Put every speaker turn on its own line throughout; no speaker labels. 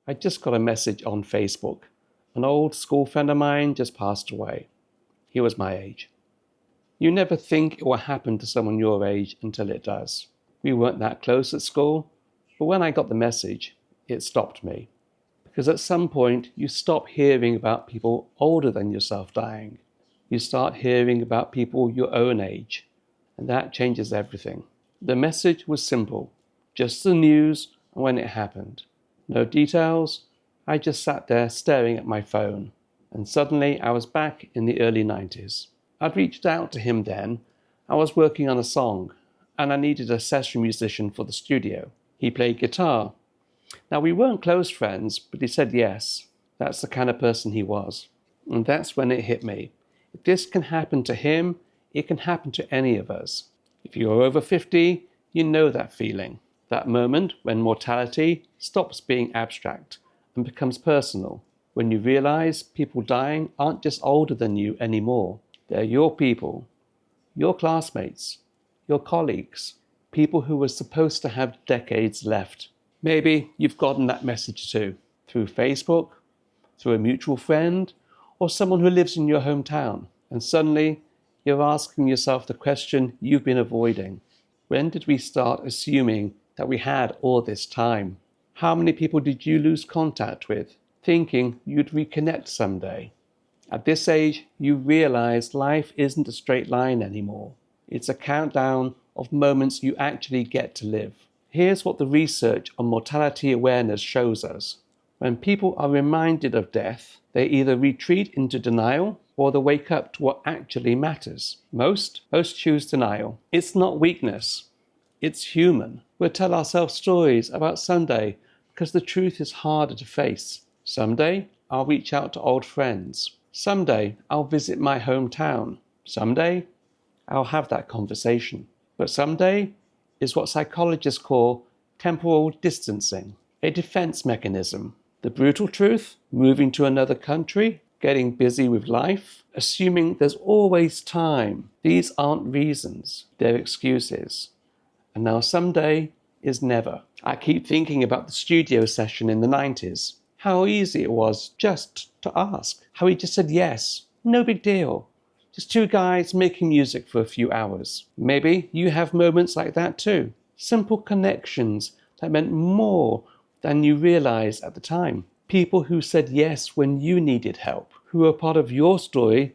I just got a message on Facebook. An old school friend of mine just passed away. He was my age. You never think it will happen to someone your age until it does. We weren't that close at school, but when I got the message, it stopped me. Because at some point, you stop hearing about people older than yourself dying. You start hearing about people your own age, and that changes everything. The message was simple, just the news and when it happened. No details, I just sat there staring at my phone, and suddenly I was back in the early 90s. I'd reached out to him then. I was working on a song, and I needed a session musician for the studio. He played guitar. Now, we weren't close friends, but he said yes. That's the kind of person he was. And that's when it hit me. If this can happen to him, it can happen to any of us. If you're over 50, you know that feeling. That moment when mortality stops being abstract and becomes personal. When you realize people dying aren't just older than you anymore. They're your people, your classmates, your colleagues, people who were supposed to have decades left. Maybe you've gotten that message too, through Facebook, through a mutual friend, or someone who lives in your hometown. And suddenly, you're asking yourself the question you've been avoiding. When did we start assuming that we had all this time? How many people did you lose contact with, thinking you'd reconnect someday? At this age, you realize life isn't a straight line anymore. It's a countdown of moments you actually get to live. Here's what the research on mortality awareness shows us. When people are reminded of death, they either retreat into denial or they wake up to what actually matters. Most choose denial. It's not weakness. It's human. We'll tell ourselves stories about someday because the truth is harder to face. Someday, I'll reach out to old friends. Someday, I'll visit my hometown. Someday, I'll have that conversation. But someday is what psychologists call temporal distancing, a defense mechanism. The brutal truth, moving to another country, getting busy with life, assuming there's always time. These aren't reasons, they're excuses. And now someday is never. I keep thinking about the studio session in the 90s. How easy it was just to ask. How he just said yes, no big deal. Just two guys making music for a few hours. Maybe you have moments like that too. Simple connections that meant more than you realized at the time. People who said yes when you needed help, who were part of your story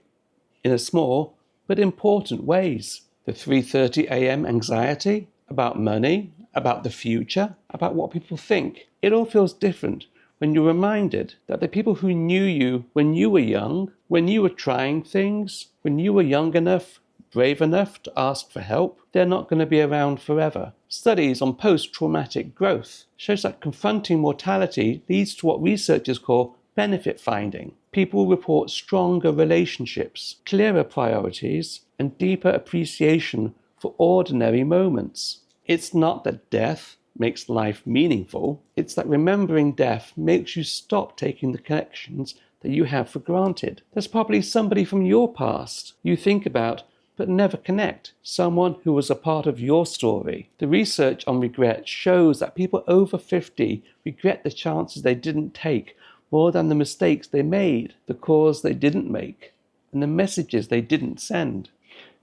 in a small but important ways. The 3:30 a.m. anxiety about money, about the future, about what people think. It all feels different when you're reminded that the people who knew you when you were young, when you were trying things, when you were young enough, brave enough to ask for help, they're not going to be around forever. Studies on post-traumatic growth shows that confronting mortality leads to what researchers call benefit finding. People report stronger relationships, clearer priorities, and deeper appreciation for ordinary moments. It's not that death makes life meaningful. It's that remembering death makes you stop taking the connections that you have for granted. There's probably somebody from your past you think about but never connect, someone who was a part of your story. The research on regret shows that people over 50 regret the chances they didn't take more than the mistakes they made, the calls they didn't make, and the messages they didn't send.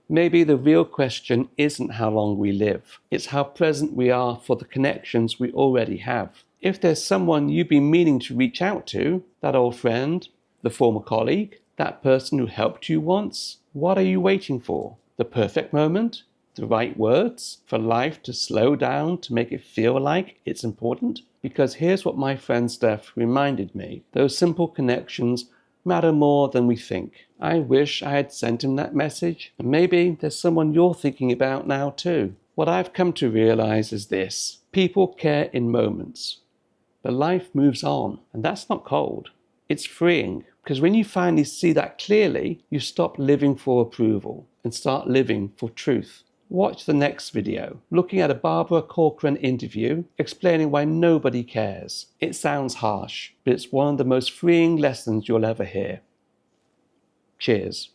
Maybe the real question isn't how long we live. It's how present we are for the connections we already have. If there's someone you've been meaning to reach out to, that old friend, the former colleague, that person who helped you once, what are you waiting for? The perfect moment? The right words? For life to slow down to make it feel like it's important? Because here's what my friend's death reminded me. Those simple connections matter more than we think. I wish I had sent him that message. And maybe there's someone you're thinking about now too. What I've come to realize is this. People care in moments, but life moves on. And that's not cold. It's freeing. Because when you finally see that clearly, you stop living for approval and start living for truth. Watch the next video, looking at a Barbara Corcoran interview explaining why nobody cares. It sounds harsh, but it's one of the most freeing lessons you'll ever hear. Cheers.